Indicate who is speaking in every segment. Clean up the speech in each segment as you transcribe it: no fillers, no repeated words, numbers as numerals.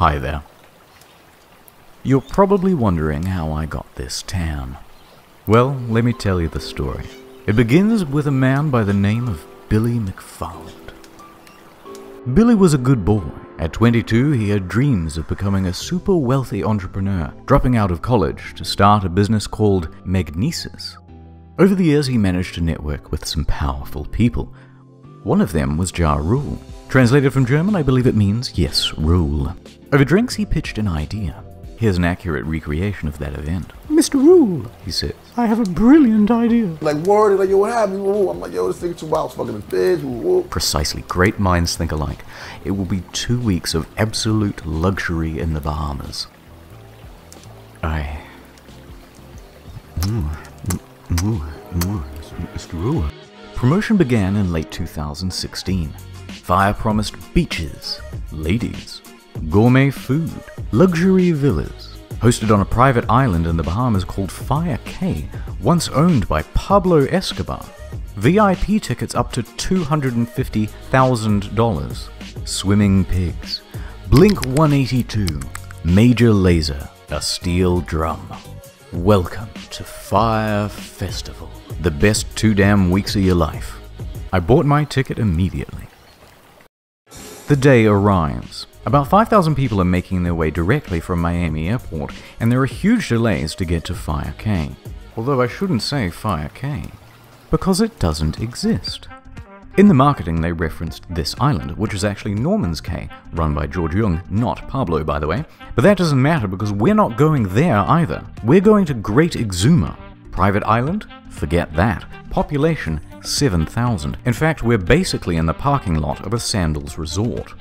Speaker 1: Hi there. You're probably wondering how I got this tan. Well, let me tell you the story. It begins with a man by the name of Billy McFarland. Billy was a good boy. At 22, he had dreams of becoming a super wealthy entrepreneur, dropping out of college to start a business called Magnesis. Over the years, he managed to network with some powerful people. One of them was Ja Rule. Translated from German, I believe it means, yes, rule. Over drinks, he pitched an idea. Here's an accurate recreation of that event.
Speaker 2: Mr. Rule,
Speaker 1: he says,
Speaker 2: I have a brilliant idea.
Speaker 3: Like, word, like, yo, what happened? I'm like, yo, this nigga too wild, fucking his bitch.
Speaker 1: Precisely. Great minds think alike. It will be 2 weeks of absolute luxury in the Bahamas.
Speaker 2: Mr. Rule.
Speaker 1: Promotion began in late 2016. Fyre promised beaches, ladies, gourmet food, luxury villas, hosted on a private island in the Bahamas called Fyre Cay, once owned by Pablo Escobar. VIP tickets up to $250,000. Swimming pigs. Blink 182. Major laser. A steel drum. Welcome to Fyre Festival. The best 2 damn weeks of your life. I bought my ticket immediately. The day arrives. About 5,000 people are making their way directly from Miami Airport, and there are huge delays to get to Fyre Cay. Although I shouldn't say Fyre Cay, because it doesn't exist. In the marketing, they referenced this island, which is actually Norman's Cay, run by George Jung, not Pablo, by the way. But that doesn't matter because we're not going there either. We're going to Great Exuma. Private island? Forget that. Population? 7,000. In fact, we're basically in the parking lot of a sandals resort.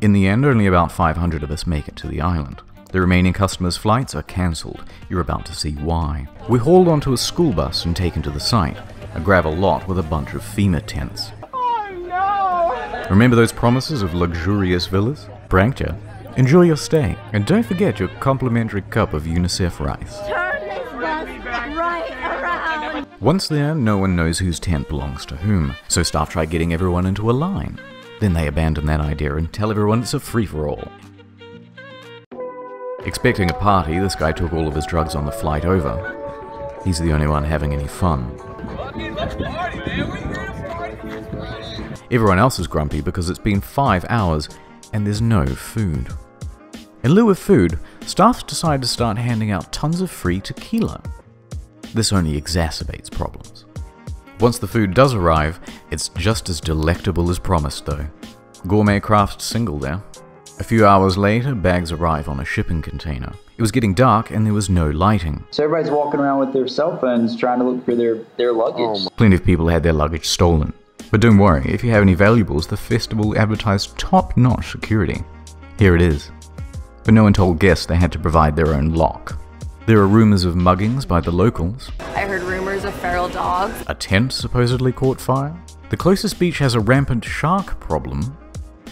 Speaker 1: In the end, only about 500 of us make it to the island. The remaining customers' flights are cancelled. You're about to see why. We're hauled onto a school bus and taken to the site, a gravel lot with a bunch of FEMA tents.
Speaker 4: Oh no!
Speaker 1: Remember those promises of luxurious villas? Pranked ya? Enjoy your stay, and don't forget your complimentary cup of UNICEF rice.
Speaker 4: Turn this bus right around!
Speaker 1: Once there, no one knows whose tent belongs to whom, so staff try getting everyone into a line. Then they abandon that idea and tell everyone it's a free-for-all. Expecting a party, this guy took all of his drugs on the flight over. He's the only one having any fun. Everyone else is grumpy because it's been 5 hours and there's no food. In lieu of food, staff decide to start handing out tons of free tequila. This only exacerbates problems. Once the food does arrive, it's just as delectable as promised though. Gourmet craft single there. A few hours later, bags arrive on a shipping container. It was getting dark and there was no lighting.
Speaker 5: So everybody's walking around with their cell phones trying to look for their luggage.
Speaker 1: Plenty of people had their luggage stolen. But don't worry, if you have any valuables, the festival advertised top-notch security. Here it is. But no one told guests they had to provide their own lock. There are rumors of muggings by the locals.
Speaker 6: I heard rumors of feral dogs.
Speaker 1: A tent supposedly caught fire. The closest beach has a rampant shark problem.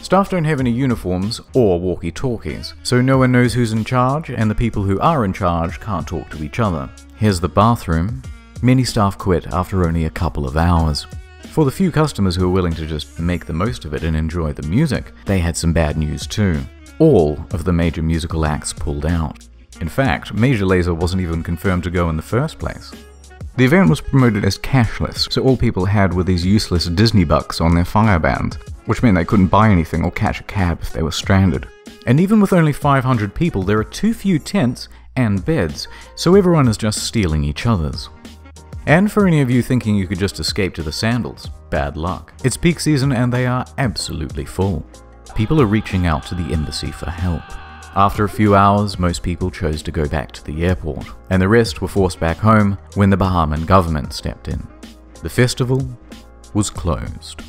Speaker 1: Staff don't have any uniforms or walkie-talkies, so no one knows who's in charge, and the people who are in charge can't talk to each other. Here's the bathroom. Many staff quit after only a couple of hours. For the few customers who were willing to just make the most of it and enjoy the music, they had some bad news too. All of the major musical acts pulled out. In fact, Major Lazer wasn't even confirmed to go in the first place. The event was promoted as cashless, so all people had were these useless Disney bucks on their Fyre band, which meant they couldn't buy anything or catch a cab if they were stranded. And even with only 500 people, there are too few tents and beds, so everyone is just stealing each other's. And for any of you thinking you could just escape to the sandals, bad luck. It's peak season and they are absolutely full. People are reaching out to the embassy for help. After a few hours, most people chose to go back to the airport, and the rest were forced back home when the Bahamian government stepped in. The festival was closed.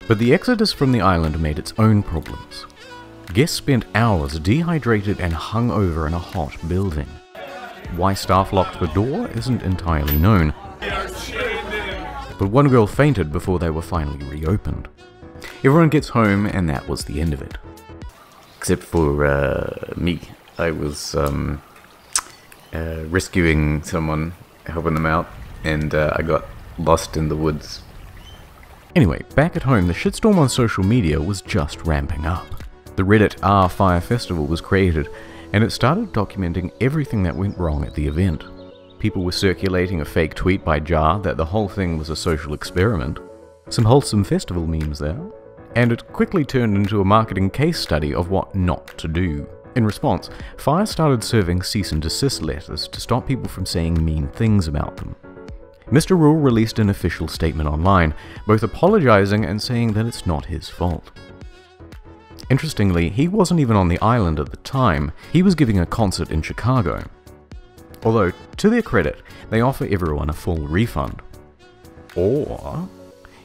Speaker 1: But the exodus from the island made its own problems. Guests spent hours dehydrated and hung over in a hot building. Why staff locked the door isn't entirely known, but one girl fainted before they were finally reopened. Everyone gets home and that was the end of it. Except for me. I was rescuing someone, helping them out, and I got lost in the woods. Anyway, back at home, the shitstorm on social media was just ramping up. The Reddit Fyre Festival was created, and it started documenting everything that went wrong at the event. People were circulating a fake tweet by Jar that the whole thing was a social experiment, some wholesome festival memes there, and it quickly turned into a marketing case study of what not to do. In response, Fyre started serving cease and desist letters to stop people from saying mean things about them. Mr. Rule released an official statement online, both apologizing and saying that it's not his fault. Interestingly, he wasn't even on the island at the time, he was giving a concert in Chicago. Although, to their credit, they offer everyone a full refund. Or,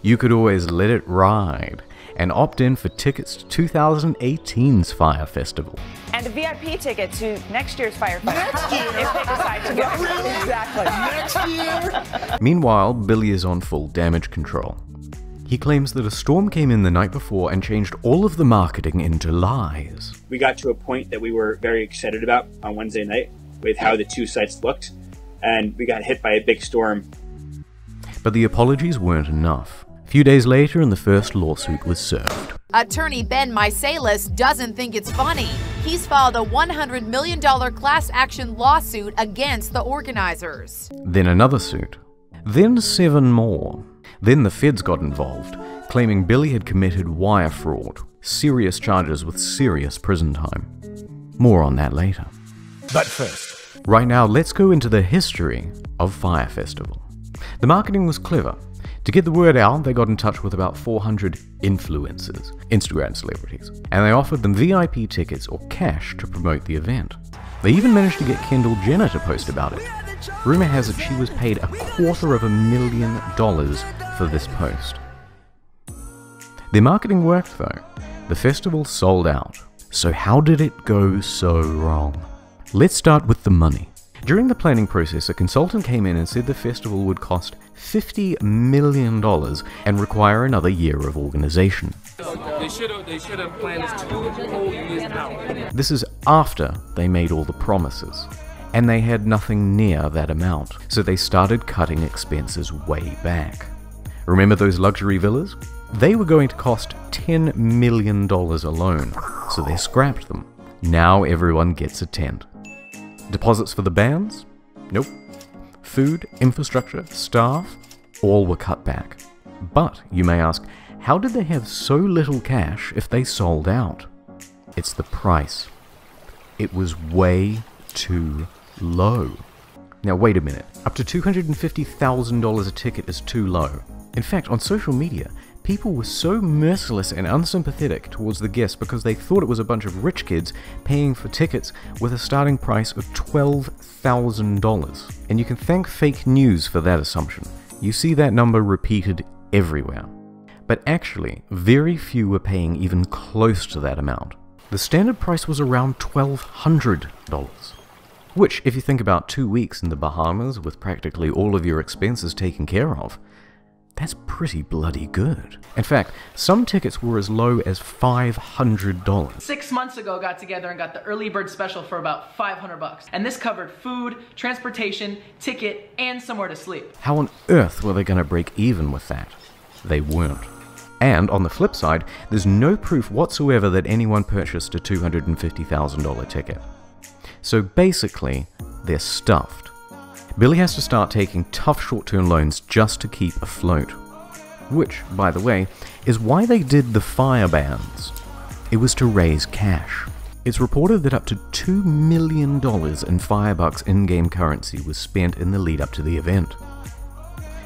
Speaker 1: you could always let it ride and opt in for tickets to 2018's Fyre Festival.
Speaker 7: And a VIP ticket to next year's Fyre Festival if they decide to go.
Speaker 3: Exactly. Next year.
Speaker 1: Meanwhile, Billy is on full damage control. He claims that a storm came in the night before and changed all of the marketing into lies.
Speaker 8: We got to a point that we were very excited about on Wednesday night with how the two sites looked, and we got hit by a big storm.
Speaker 1: But the apologies weren't enough. A few days later, and the first lawsuit was served.
Speaker 9: Attorney Ben Misalis doesn't think it's funny. He's filed a $100 million class action lawsuit against the organizers.
Speaker 1: Then another suit. Then 7 more. Then the feds got involved, claiming Billy had committed wire fraud, serious charges with serious prison time. More on that later.
Speaker 3: But first,
Speaker 1: right now, let's go into the history of Fyre Festival. The marketing was clever. To get the word out, they got in touch with about 400 influencers, Instagram celebrities, and they offered them VIP tickets or cash to promote the event. They even managed to get Kendall Jenner to post about it. Rumor has it she was paid $250,000 for this post. Their marketing worked though. The festival sold out. So how did it go so wrong? Let's start with the money. During the planning process, a consultant came in and said the festival would cost $50 million and require another year of organization.
Speaker 10: They should have planned this 2 whole years out.
Speaker 1: This is after they made all the promises, and they had nothing near that amount, so they started cutting expenses way back. Remember those luxury villas? They were going to cost $10 million alone, so they scrapped them. Now everyone gets a tent. Deposits for the bands? Nope. Food, infrastructure, staff, all were cut back. But, you may ask, how did they have so little cash if they sold out? It's the price. It was way too low. Now wait a minute, up to $250,000 a ticket is too low. In fact, on social media, people were so merciless and unsympathetic towards the guests because they thought it was a bunch of rich kids paying for tickets with a starting price of $12,000. And you can thank fake news for that assumption. You see that number repeated everywhere. But actually, very few were paying even close to that amount. The standard price was around $1,200. Which, if you think about 2 weeks in the Bahamas with practically all of your expenses taken care of, that's pretty bloody good. In fact, some tickets were as low as $500.
Speaker 11: 6 months ago, got together and got the early bird special for about $500. And this covered food, transportation, ticket, and somewhere to sleep.
Speaker 1: How on earth were they going to break even with that? They weren't. And on the flip side, there's no proof whatsoever that anyone purchased a $250,000 ticket. So basically, they're stuffed. Billy has to start taking tough short-term loans just to keep afloat. Which, by the way, is why they did the Fyre bans. It was to raise cash. It's reported that up to $2 million in Firebucks in-game currency was spent in the lead up to the event.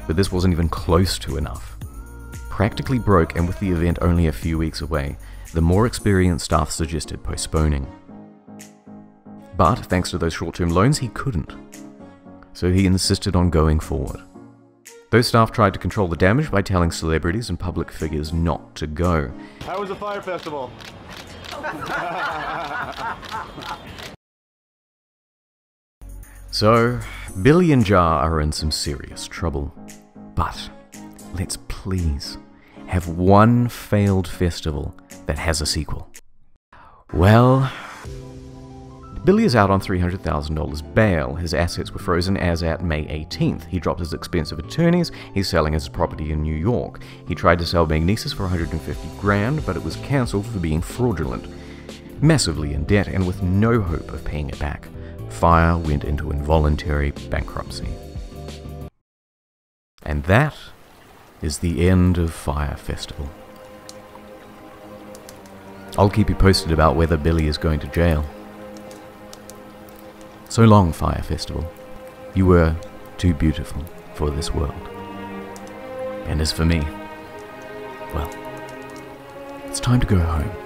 Speaker 1: But this wasn't even close to enough. Practically broke, and with the event only a few weeks away, the more experienced staff suggested postponing. But thanks to those short-term loans, he couldn't. So he insisted on going forward. Those staff tried to control the damage by telling celebrities and public figures not to go.
Speaker 12: How was the Fyre Festival?
Speaker 1: So, Billy and Jar are in some serious trouble. But let's please have one failed festival that has a sequel. Well, Billy is out on $300,000 bail. His assets were frozen as at May 18th. He dropped his expensive attorneys. He's selling his property in New York. He tried to sell Magnesis for $150,000, but it was cancelled for being fraudulent. Massively in debt and with no hope of paying it back, Fyre went into involuntary bankruptcy. And that is the end of Fyre Festival. I'll keep you posted about whether Billy is going to jail. So long, Fyre Festival. You were too beautiful for this world. And as for me, well, it's time to go home.